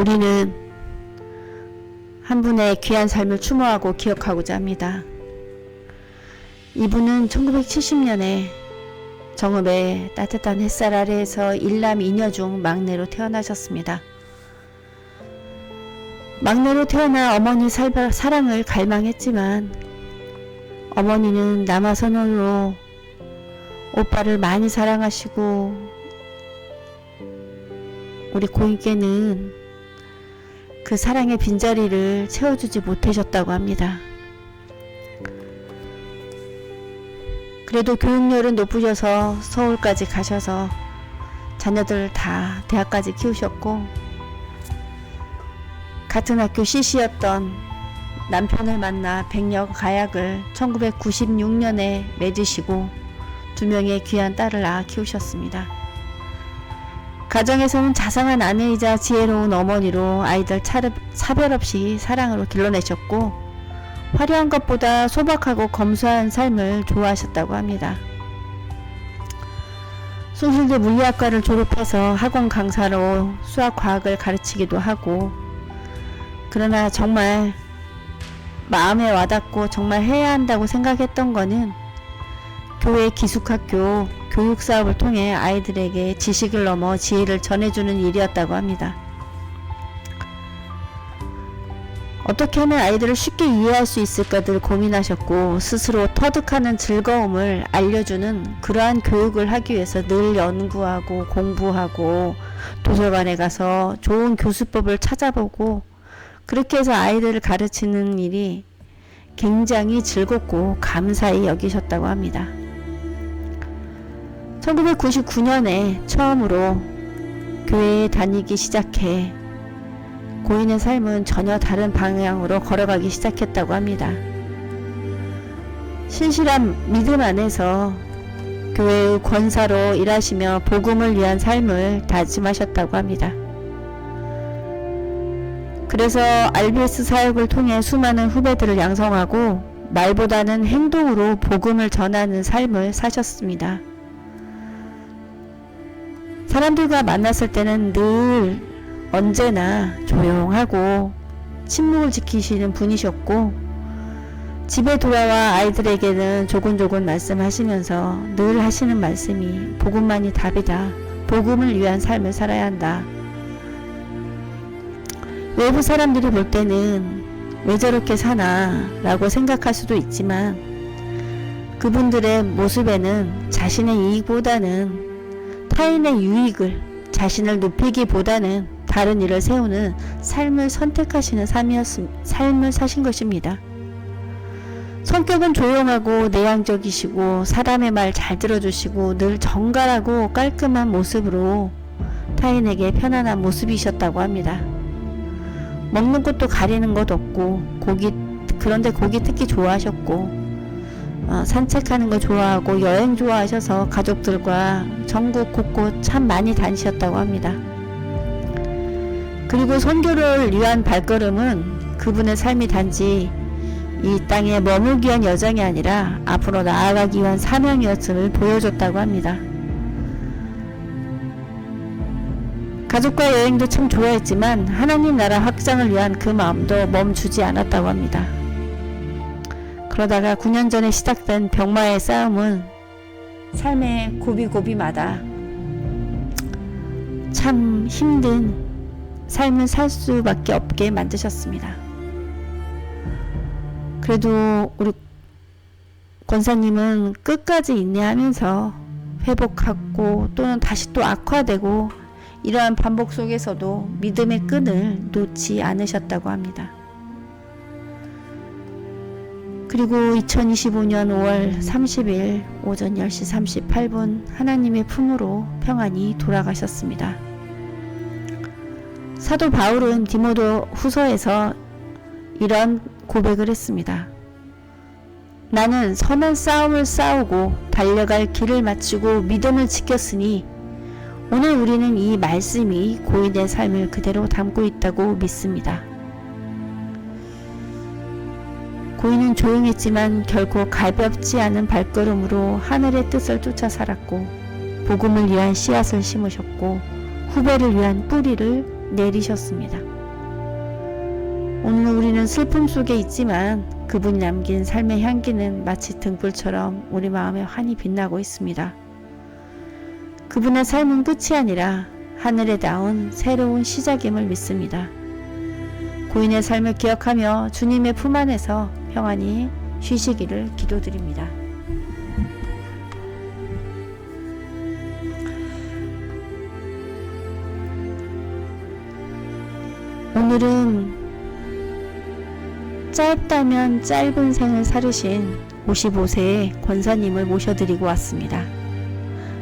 우리는 한 분의 귀한 삶을 추모하고 기억하고자 합니다. 이분은 1970년에 정읍의 따뜻한 햇살 아래에서 일남 이녀 중 막내로 태어나셨습니다. 막내로 태어나 어머니 사랑을 갈망했지만 어머니는 남아선언으로 오빠를 많이 사랑하시고 우리 고인께는 그 사랑의 빈자리를 채워주지 못하셨다고 합니다. 그래도 교육열은 높으셔서 서울까지 가셔서 자녀들 다 대학까지 키우셨고 같은 학교 CC였던 남편을 만나 백녀 가약을 1996년에 맺으시고 2명의 귀한 딸을 낳아 키우셨습니다. 가정에서는 자상한 아내이자 지혜로운 어머니로 아이들 차별 없이 사랑으로 길러내셨고 화려한 것보다 소박하고 검소한 삶을 좋아하셨다고 합니다. 숭실대 물리학과를 졸업해서 학원 강사로 수학 과학을 가르치기도 하고 그러나 정말 마음에 와닿고 정말 해야 한다고 생각했던 거는 교회 기숙학교 교육사업을 통해 아이들에게 지식을 넘어 지혜를 전해주는 일이었다고 합니다. 어떻게 하면 아이들을 쉽게 이해할 수 있을까 늘 고민하셨고 스스로 터득하는 즐거움을 알려주는 그러한 교육을 하기 위해서 늘 연구하고 공부하고 도서관에 가서 좋은 교수법을 찾아보고 그렇게 해서 아이들을 가르치는 일이 굉장히 즐겁고 감사히 여기셨다고 합니다. 1999년에 처음으로 교회에 다니기 시작해 고인의 삶은 전혀 다른 방향으로 걸어가기 시작했다고 합니다. 신실한 믿음 안에서 교회의 권사로 일하시며 복음을 위한 삶을 다짐하셨다고 합니다. 그래서 RBS 사역을 통해 수많은 후배들을 양성하고 말보다는 행동으로 복음을 전하는 삶을 사셨습니다. 사람들과 만났을 때는 늘 언제나 조용하고 침묵을 지키시는 분이셨고 집에 돌아와 아이들에게는 조곤조곤 말씀하시면서 늘 하시는 말씀이 복음만이 답이다. 복음을 위한 삶을 살아야 한다. 외부 사람들이 볼 때는 왜 저렇게 사나 라고 생각할 수도 있지만 그분들의 모습에는 자신의 이익보다는 타인의 유익을 자신을 높이기보다는 다른 일을 세우는 삶을 선택하시는 삶을 사신 것입니다. 성격은 조용하고 내향적이시고 사람의 말 잘 들어주시고 늘 정갈하고 깔끔한 모습으로 타인에게 편안한 모습이셨다고 합니다. 먹는 것도 가리는 것 없고 그런데 고기 특히 좋아하셨고 산책하는 거 좋아하고 여행 좋아하셔서 가족들과 전국 곳곳 참 많이 다니셨다고 합니다. 그리고 선교를 위한 발걸음은 그분의 삶이 단지 이 땅에 머물기 위한 여정이 아니라 앞으로 나아가기 위한 사명이었음을 보여줬다고 합니다. 가족과 여행도 참 좋아했지만 하나님 나라 확장을 위한 그 마음도 멈추지 않았다고 합니다. 그러다가 9년 전에 시작된 병마의 싸움은 삶의 고비고비마다 참 힘든 삶을 살 수밖에 없게 만드셨습니다. 그래도 우리 권사님은 끝까지 인내하면서 회복하고 또는 다시 또 악화되고 이러한 반복 속에서도 믿음의 끈을 놓지 않으셨다고 합니다. 그리고 2025년 5월 30일 오전 10시 38분 하나님의 품으로 평안히 돌아가셨습니다. 사도 바울은 디모데 후서에서 이런 고백을 했습니다. 나는 선한 싸움을 싸우고 달려갈 길을 마치고 믿음을 지켰으니 오늘 우리는 이 말씀이 고인의 삶을 그대로 담고 있다고 믿습니다. 고인은 조용했지만 결코 가볍지 않은 발걸음으로 하늘의 뜻을 쫓아 살았고 복음을 위한 씨앗을 심으셨고 후배를 위한 뿌리를 내리셨습니다. 오늘 우리는 슬픔 속에 있지만 그분이 남긴 삶의 향기는 마치 등불처럼 우리 마음에 환히 빛나고 있습니다. 그분의 삶은 끝이 아니라 하늘에 닿은 새로운 시작임을 믿습니다. 고인의 삶을 기억하며 주님의 품 안에서 평안히 쉬시기를 기도드립니다. 오늘은 짧다면 짧은 생을 살으신 55세의 권사님을 모셔드리고 왔습니다.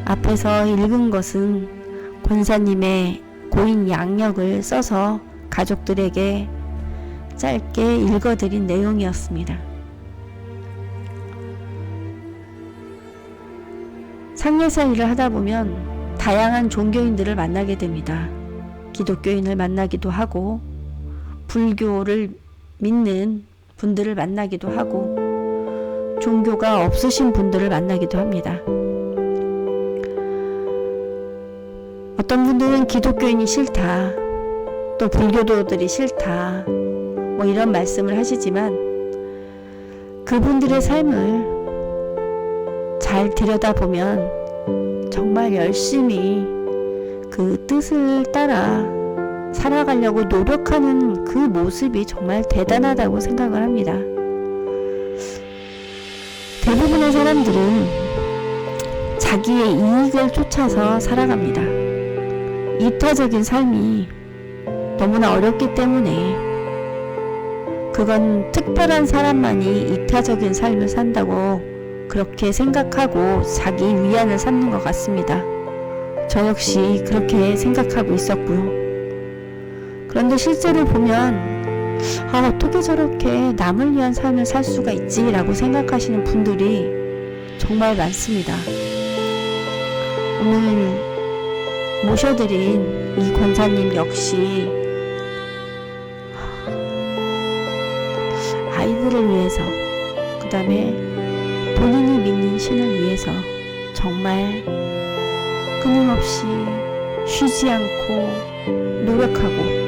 앞에서 읽은 것은 권사님의 고인 양력을 써서 가족들에게 짧게 읽어드린 내용이었습니다. 상례사 일을 하다 보면 다양한 종교인들을 만나게 됩니다. 기독교인을 만나기도 하고 불교를 믿는 분들을 만나기도 하고 종교가 없으신 분들을 만나기도 합니다. 어떤 분들은 기독교인이 싫다, 또 불교도들이 싫다, 뭐 이런 말씀을 하시지만 그분들의 삶을 잘 들여다보면 정말 열심히 그 뜻을 따라 살아가려고 노력하는 그 모습이 정말 대단하다고 생각을 합니다. 대부분의 사람들은 자기의 이익을 쫓아서 살아갑니다. 이타적인 삶이 너무나 어렵기 때문에 그건 특별한 사람만이 이타적인 삶을 산다고 그렇게 생각하고 자기 위안을 삼는 것 같습니다. 저 역시 그렇게 생각하고 있었고요. 그런데 실제로 보면 어떻게 저렇게 남을 위한 삶을 살 수가 있지? 라고 생각하시는 분들이 정말 많습니다. 오늘 모셔드린 이 권사님 역시 아이들을 위해서, 그 다음에 본인이 믿는 신을 위해서 정말 끊임없이 쉬지 않고 노력하고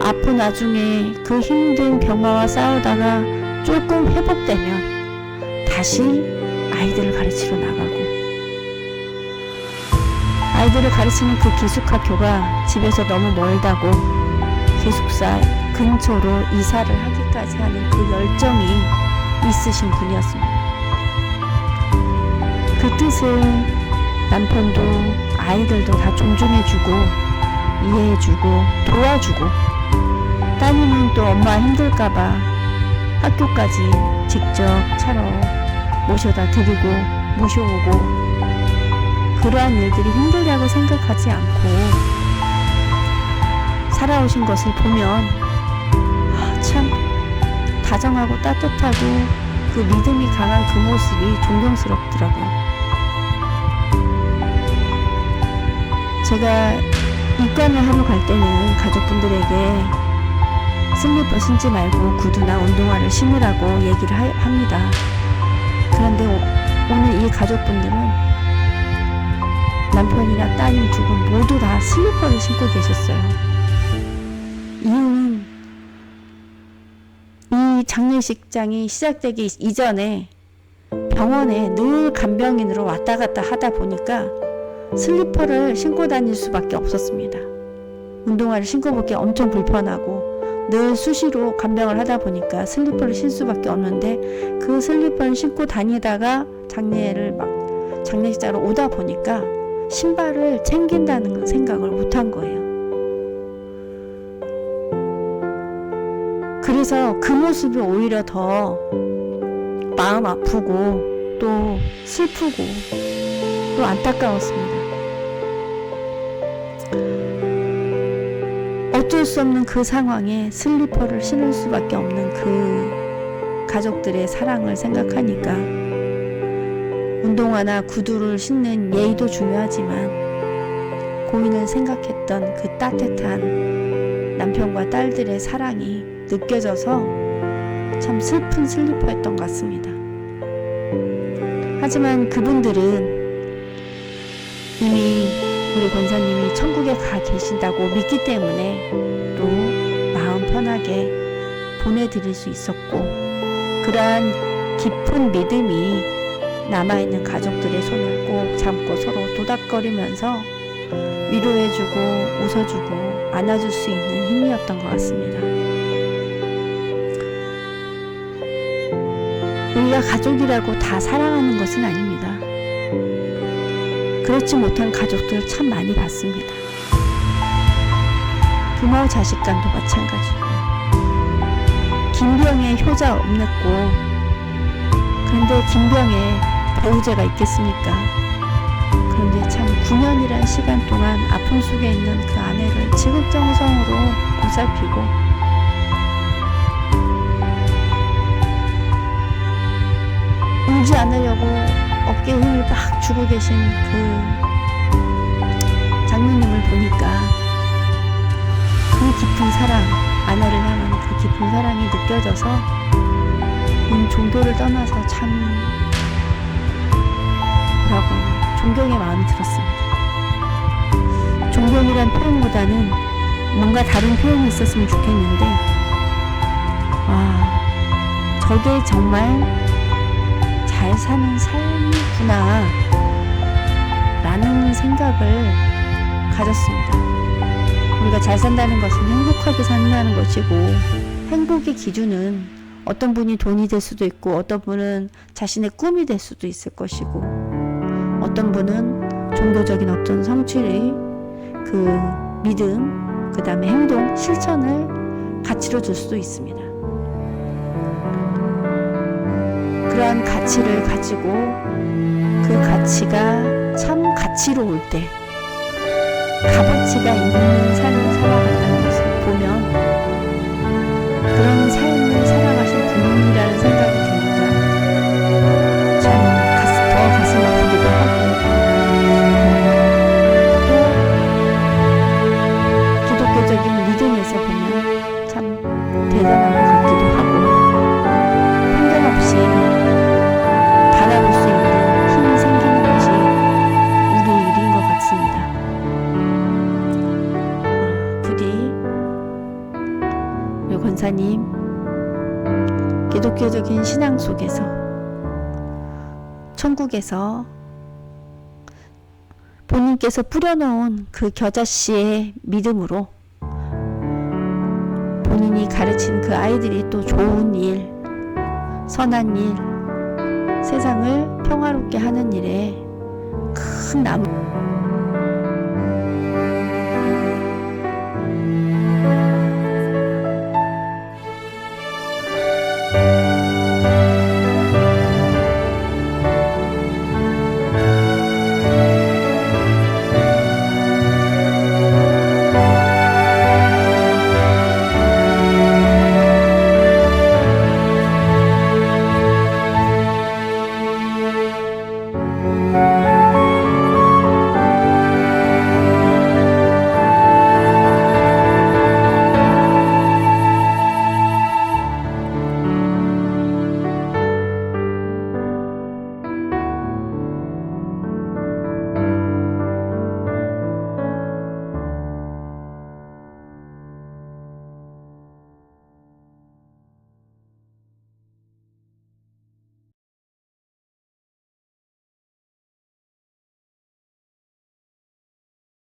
아픈 와중에 그 힘든 병마와 싸우다가 조금 회복되면 다시 아이들을 가르치러 나가고, 아이들을 가르치는 그 기숙학교가 집에서 너무 멀다고 기숙사 근처로 이사를 하기까지 하는 그 열정이 있으신 분이었습니다. 그 뜻을 남편도 아이들도 다 존중해주고 이해해주고 도와주고, 따님은 또 엄마 힘들까봐 학교까지 직접 차로 모셔다 드리고 모셔오고, 그러한 일들이 힘들다고 생각하지 않고 살아오신 것을 보면 참 다정하고 따뜻하고 그 믿음이 강한 그 모습이 존경스럽더라고요. 제가 입관을 하러 갈 때는 가족분들에게 슬리퍼 신지 말고 구두나 운동화를 신으라고 얘기를 합니다. 그런데 오늘 이 가족분들은 남편이나 따님 두 분 모두 다 슬리퍼를 신고 계셨어요. 이유는 이 장례식장이 시작되기 이전에 병원에 늘 간병인으로 왔다 갔다 하다 보니까 슬리퍼를 신고 다닐 수밖에 없었습니다. 운동화를 신고 보기 엄청 불편하고 늘 수시로 간병을 하다 보니까 슬리퍼를 신을 수밖에 없는데, 그 슬리퍼를 신고 다니다가 장례식장으로 오다 보니까 신발을 챙긴다는 생각을 못한 거예요. 그래서 그 모습이 오히려 더 마음 아프고 또 슬프고 또 안타까웠습니다. 어쩔 수 없는 그 상황에 슬리퍼를 신을 수밖에 없는 그 가족들의 사랑을 생각하니까 운동화나 구두를 신는 예의도 중요하지만 고인을 생각했던 그 따뜻한 남편과 딸들의 사랑이 느껴져서 참 슬픈 슬리퍼였던 것 같습니다. 하지만 그분들은 이미 우리 권사님이 천국에 가 계신다고 믿기 때문에 또 마음 편하게 보내드릴 수 있었고, 그러한 깊은 믿음이 남아있는 가족들의 손을 꼭 잡고 서로 도닥거리면서 위로해주고 웃어주고 안아줄 수 있는 힘이었던 것 같습니다. 우리가 가족이라고 다 사랑하는 것은 아닙니다. 그렇지 못한 가족들 참 많이 봤습니다. 부모 자식 간도 마찬가지고, 김병에 효자 없냈고, 그런데 김병에 배우자가 있겠습니까? 그런데 참 9년이란 시간 동안 아픔 속에 있는 그 아내를 지극정성으로 보살피고, 울지 않으려고 어깨에 힘을 막 주고 계신 그 장로님을 보니까 그 깊은 사랑, 아내를 향한 그 깊은 사랑이 느껴져서 종교를 떠나서 참 뭐라고 하나, 존경의 마음이 들었습니다. 존경이란 표현보다는 뭔가 다른 표현이 있었으면 좋겠는데, 저게 정말 잘 사는 삶이구나 라는 생각을 가졌습니다. 우리가 잘 산다는 것은 행복하게 산다는 것이고, 행복의 기준은 어떤 분이 돈이 될 수도 있고, 어떤 분은 자신의 꿈이 될 수도 있을 것이고, 어떤 분은 종교적인 어떤 성취의 그 믿음, 그 다음에 행동, 실천을 가치로 줄 수도 있습니다. 그러한 가치를 가지고 그 가치가 참 가치로울 때, 값어치가 있는 삶을 살아간다는 것을 보면 그런 삶을 살아가신 분이라는 생각이 드니까 참 더 가슴 아프기도 하고, 또 기독교적인 믿음에서 보면 참 대단한 것 같기도 하고, 편견 없이 바라볼 수 있는 힘이 생기는 것이 우리의 일인 것 같습니다. 부디 우리 권사님, 기독교적인 신앙 속에서 천국에서 본인께서 뿌려놓은 그 겨자씨의 믿음으로 본인이 가르친 그 아이들이 또 좋은 일, 선한 일, 세상을 평화롭게 하는 일에 큰 나무